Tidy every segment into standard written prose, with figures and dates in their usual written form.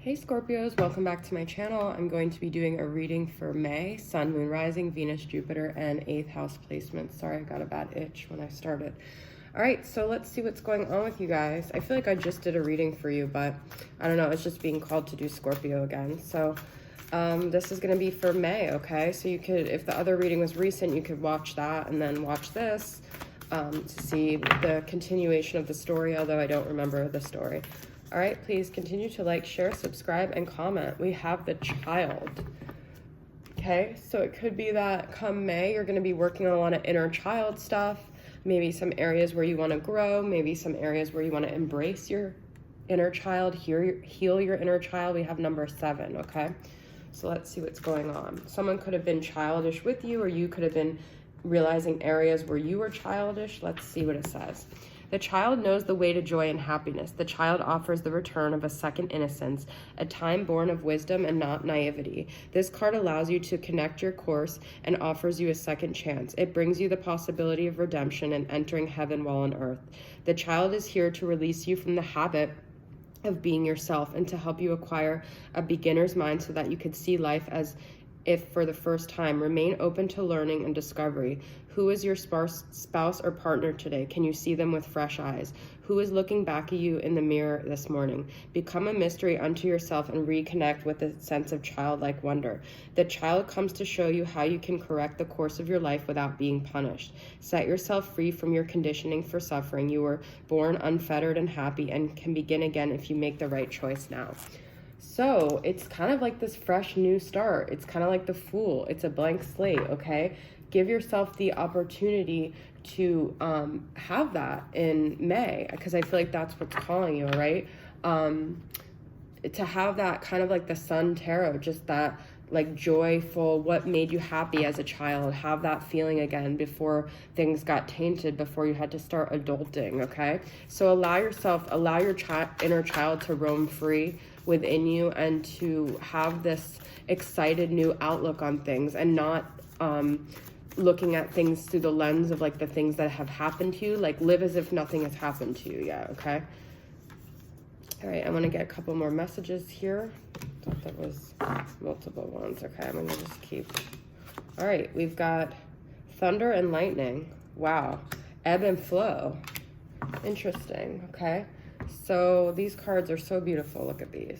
Hey Scorpios, welcome back to my channel. I'm going to be doing a reading for May, Sun, Moon, Rising, Venus, Jupiter, and 8th house placement. Sorry, I got a bad itch when I started. All right, so let's see what's going on with you guys. I feel like I just did a reading for you, but I don't know, it's just being called to do Scorpio again. So this is going to be for May, okay? So you could, if the other reading was recent, you could watch that and then watch this to see the continuation of the story, although I don't remember the story. All right, please continue to like, share, subscribe, and comment. We have the Child. Okay, so it could be that come May, you're going to be working on a lot of inner child stuff, maybe some areas where you want to grow, maybe some areas where you want to embrace your inner child, heal your inner child. We have number 7, okay? So let's see what's going on. Someone could have been childish with you, or you could have been realizing areas where you were childish. Let's see what it says. The child knows the way to joy and happiness. The child offers the return of a second innocence, a time born of wisdom and not naivety. This card allows you to connect your course and offers you a second chance. It brings you the possibility of redemption and entering heaven while on earth. The child is here to release you from the habit of being yourself and to help you acquire a beginner's mind so that you could see life as if for the first time. Remain open to learning and discovery. Who is your spouse or partner today? Can you see them with fresh eyes? Who is looking back at you in the mirror this morning? Become a mystery unto yourself and reconnect with a sense of childlike wonder. The child comes to show you how you can correct the course of your life without being punished. Set yourself free from your conditioning for suffering. You were born unfettered and happy and can begin again if you make the right choice now. So it's kind of like this fresh new start. It's kind of like the Fool. It's a blank slate, okay? Give yourself the opportunity to have that in May, because I feel like that's what's calling you, right? To have that kind of like the Sun Tarot, just that like joyful, what made you happy as a child, have that feeling again before things got tainted, before you had to start adulting, okay? So allow your inner child to roam free within you and to have this excited new outlook on things and not looking at things through the lens of like the things that have happened to you. Like live as if nothing has happened to you yet, okay? All right, I'm gonna get a couple more messages here. Thought that was multiple ones. Okay, I'm gonna just keep. All right, we've got thunder and lightning. Wow, ebb and flow. Interesting, okay? So these cards are so beautiful, look at these.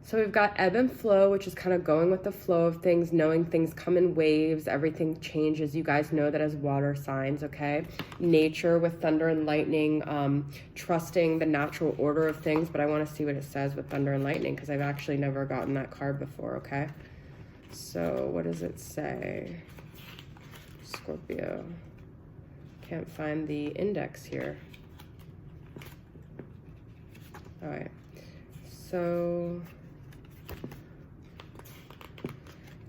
So we've got ebb and flow, which is kind of going with the flow of things, knowing things come in waves, everything changes. You guys know that as water signs, okay? Nature with thunder and lightning, trusting the natural order of things, but I want to see what it says with thunder and lightning because I've actually never gotten that card before, okay? So what does it say? Scorpio. Can't find the index here. All right, so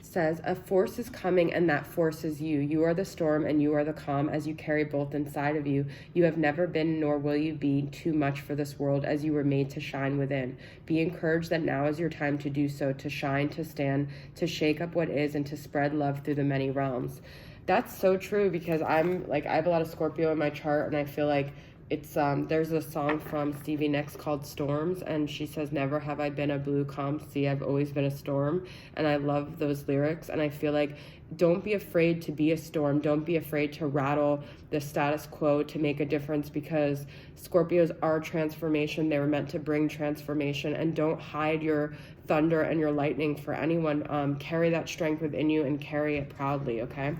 says a force is coming and that force is you. You are the storm and you are the calm as you carry both inside of you. You have never been nor will you be too much for this world as you were made to shine within. Be encouraged that now is your time to do so, to shine, to stand, to shake up what is and to spread love through the many realms. That's so true because I have a lot of Scorpio in my chart and I feel like it's there's a song from Stevie Nicks called Storms, and she says, never have I been a blue calm sea, I've always been a storm. And I love those lyrics, and I feel like don't be afraid to be a storm. Don't be afraid to rattle the status quo to make a difference, because Scorpios are transformation. They were meant to bring transformation, and don't hide your thunder and your lightning for anyone. Carry that strength within you and carry it proudly, okay?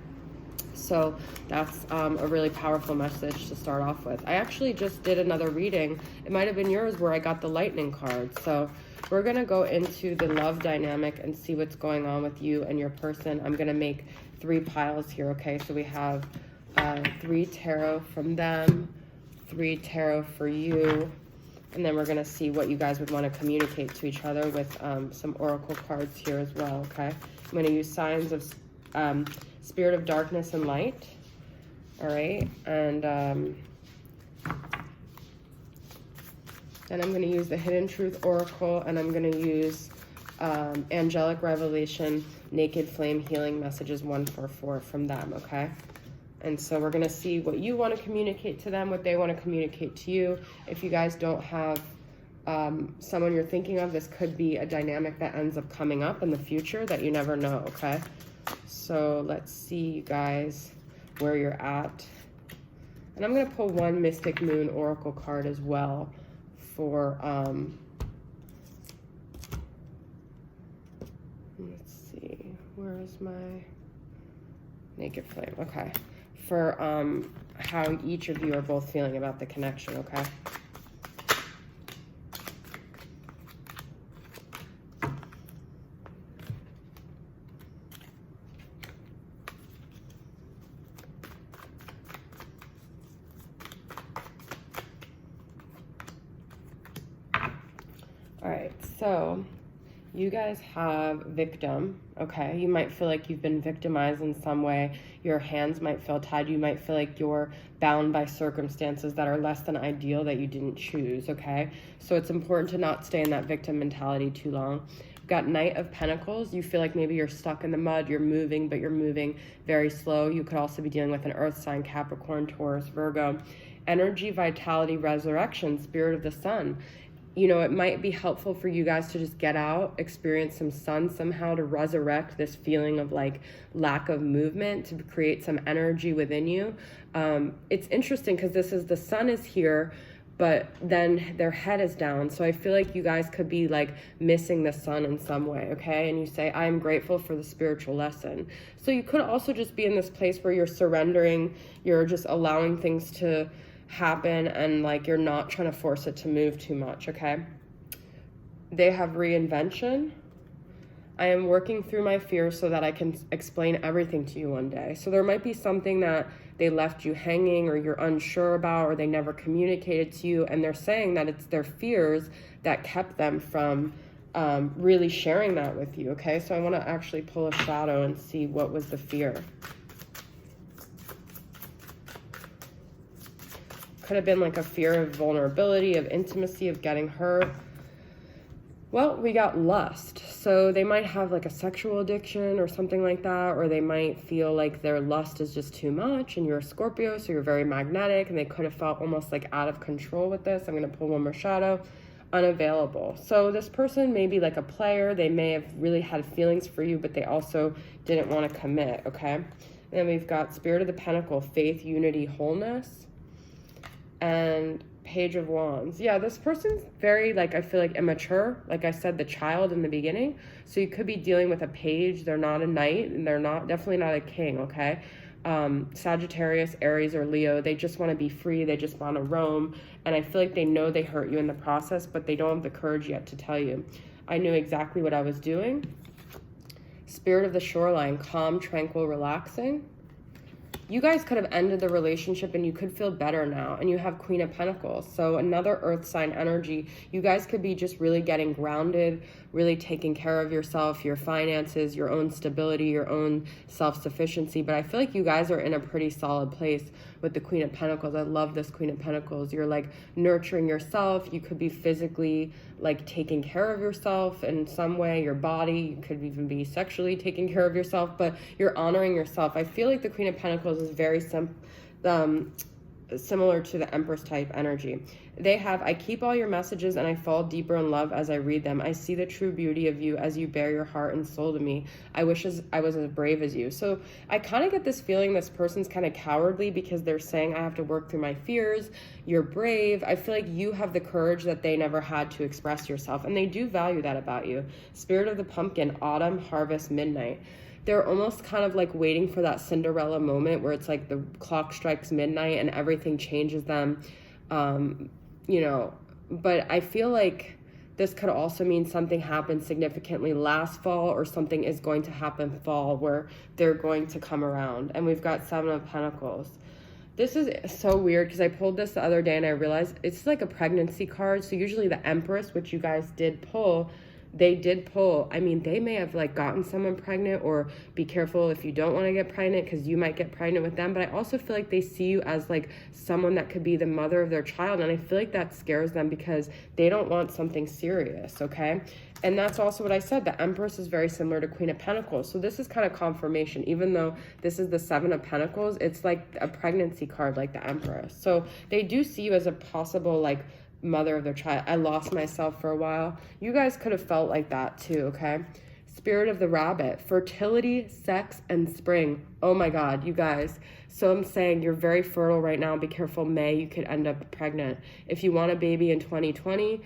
So that's a really powerful message to start off with. I actually just did another reading. It might have been yours where I got the lightning card. So we're going to go into the love dynamic and see what's going on with you and your person. I'm going to make 3 piles here, okay? So we have 3 tarot from them, 3 tarot for you, and then we're going to see what you guys would want to communicate to each other with some oracle cards here as well, okay? I'm going to use signs of spirit of darkness and light. All right, and then I'm going to use the Hidden Truth Oracle, and I'm going to use Angelic Revelation, Naked Flame Healing Messages 144 from them, okay? And so we're going to see what you want to communicate to them, what they want to communicate to you. If you guys don't have someone you're thinking of. This could be a dynamic that ends up coming up in the future that you never know, okay? So let's see, you guys, where you're at. And I'm going to pull one Mystic Moon Oracle card as well for, let's see, where is my Naked Flame? Okay. For how each of you are both feeling about the connection, okay? All right, so you guys have victim, okay? You might feel like you've been victimized in some way. Your hands might feel tied. You might feel like you're bound by circumstances that are less than ideal that you didn't choose, okay? So it's important to not stay in that victim mentality too long. You've got Knight of Pentacles. You feel like maybe you're stuck in the mud. You're moving, but you're moving very slow. You could also be dealing with an earth sign, Capricorn, Taurus, Virgo. Energy, vitality, resurrection, spirit of the sun. You know, it might be helpful for you guys to just get out, experience some sun somehow to resurrect this feeling of like lack of movement, to create some energy within you. It's interesting because this is the sun is here, but then their head is down. So I feel like you guys could be like missing the sun in some way, okay? And you say, I'm grateful for the spiritual lesson. So you could also just be in this place where you're surrendering, you're just allowing things to happen, and like you're not trying to force it to move too much, okay? They have reinvention. I am working through my fears so that I can explain everything to you one day. So there might be something that they left you hanging or you're unsure about, or they never communicated to you, and they're saying that it's their fears that kept them from really sharing that with you, okay? So I want to actually pull a shadow and see what was the fear. Could have been like a fear of vulnerability, of intimacy, of getting hurt. Well, we got lust. So they might have like a sexual addiction or something like that, or they might feel like their lust is just too much, and you're a Scorpio, so you're very magnetic, and they could have felt almost like out of control with this. I'm going to pull one more shadow. Unavailable. So this person may be like a player. They may have really had feelings for you, but they also didn't want to commit, okay? And then we've got Spirit of the Pentacle, faith, unity, wholeness. And Page of Wands. Yeah, this person's very, like, I feel like immature. Like I said, the child in the beginning. So you could be dealing with a page. They're not a knight, and they're not, definitely not a king, okay? Sagittarius, Aries, or Leo, they just want to be free. They just want to roam. And I feel like they know they hurt you in the process, but they don't have the courage yet to tell you. I knew exactly what I was doing. Spirit of the Shoreline, calm, tranquil, relaxing. You guys could have ended the relationship and you could feel better now. And you have Queen of Pentacles. So another earth sign energy. You guys could be just really getting grounded, really taking care of yourself, your finances, your own stability, your own self-sufficiency. But I feel like you guys are in a pretty solid place with the Queen of Pentacles. I love this Queen of Pentacles. You're like nurturing yourself. You could be physically like taking care of yourself in some way, your body. You could even be sexually taking care of yourself, but you're honoring yourself. I feel like the Queen of Pentacles is very similar to the Empress type energy. They have, I keep all your messages and I fall deeper in love as I read them. I see the true beauty of you as you bear your heart and soul to me. I wish I was as brave as you. So I kind of get this feeling this person's kind of cowardly because they're saying I have to work through my fears. You're brave. I feel like you have the courage that they never had to express yourself. And they do value that about you. Spirit of the Pumpkin, autumn, harvest, midnight. They're almost kind of like waiting for that Cinderella moment where it's like the clock strikes midnight and everything changes them, you know. But I feel like this could also mean something happened significantly last fall, or something is going to happen fall where they're going to come around. And we've got Seven of Pentacles. This is so weird because I pulled this the other day and I realized it's like a pregnancy card. So usually the Empress, which you guys did pull, they did pull. I mean, they may have like gotten someone pregnant, or be careful if you don't want to get pregnant because you might get pregnant with them. But I also feel like they see you as like someone that could be the mother of their child. And I feel like that scares them because they don't want something serious, okay? And that's also what I said. The Empress is very similar to Queen of Pentacles. So this is kind of confirmation. Even though this is the Seven of Pentacles, it's like a pregnancy card like the Empress. So they do see you as a possible like mother of their child. I lost myself for a while. You guys could have felt like that too, okay? Spirit of the rabbit, fertility, sex, and spring. Oh my God, you guys. So I'm saying you're very fertile right now. Be careful, May, you could end up pregnant. If you want a baby in 2020,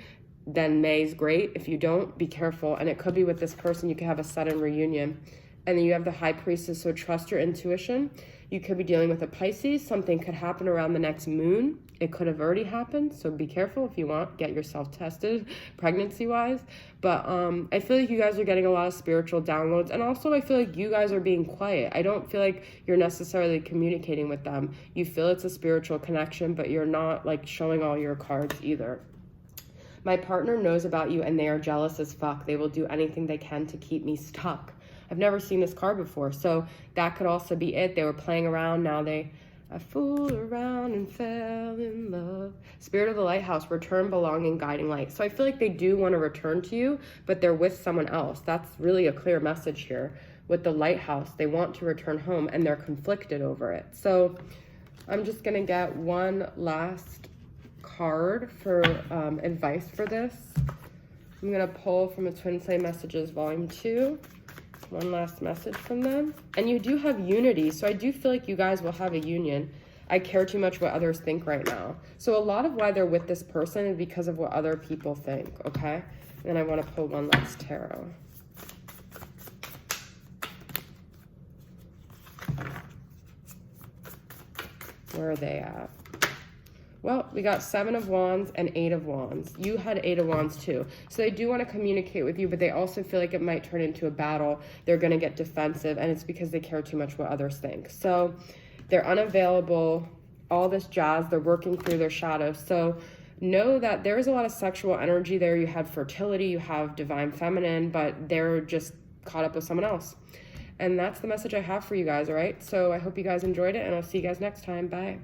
then May's great. If you don't, be careful. And it could be with this person, you could have a sudden reunion. And then you have the High Priestess, so trust your intuition. You could be dealing with a Pisces. Something could happen around the next moon. It could have already happened, so be careful if you want. Get yourself tested pregnancy-wise. But I feel like you guys are getting a lot of spiritual downloads. And also I feel like you guys are being quiet. I don't feel like you're necessarily communicating with them. You feel it's a spiritual connection, but you're not like showing all your cards either. My partner knows about you and they are jealous as fuck. They will do anything they can to keep me stuck. I've never seen this card before, so that could also be it. They were playing around, now I fooled around and fell in love. Spirit of the lighthouse, return, belonging, guiding light. So I feel like they do want to return to you, but they're with someone else. That's really a clear message here. With the lighthouse, they want to return home and they're conflicted over it. So I'm just going to get one last card for advice for this. I'm going to pull from the Twin Flame Messages Volume 2. One last message from them. And you do have unity, so I do feel like you guys will have a union. I care too much what others think right now. So a lot of why they're with this person is because of what other people think, okay? And then I want to pull one last tarot. Where are they at? Well, we got 7 of Wands and 8 of Wands. You had 8 of Wands too. So they do want to communicate with you, but they also feel like it might turn into a battle. They're going to get defensive, and it's because they care too much what others think. So they're unavailable, all this jazz. They're working through their shadows. So know that there is a lot of sexual energy there. You have fertility, you have divine feminine, but they're just caught up with someone else. And that's the message I have for you guys, all right? So I hope you guys enjoyed it, and I'll see you guys next time. Bye.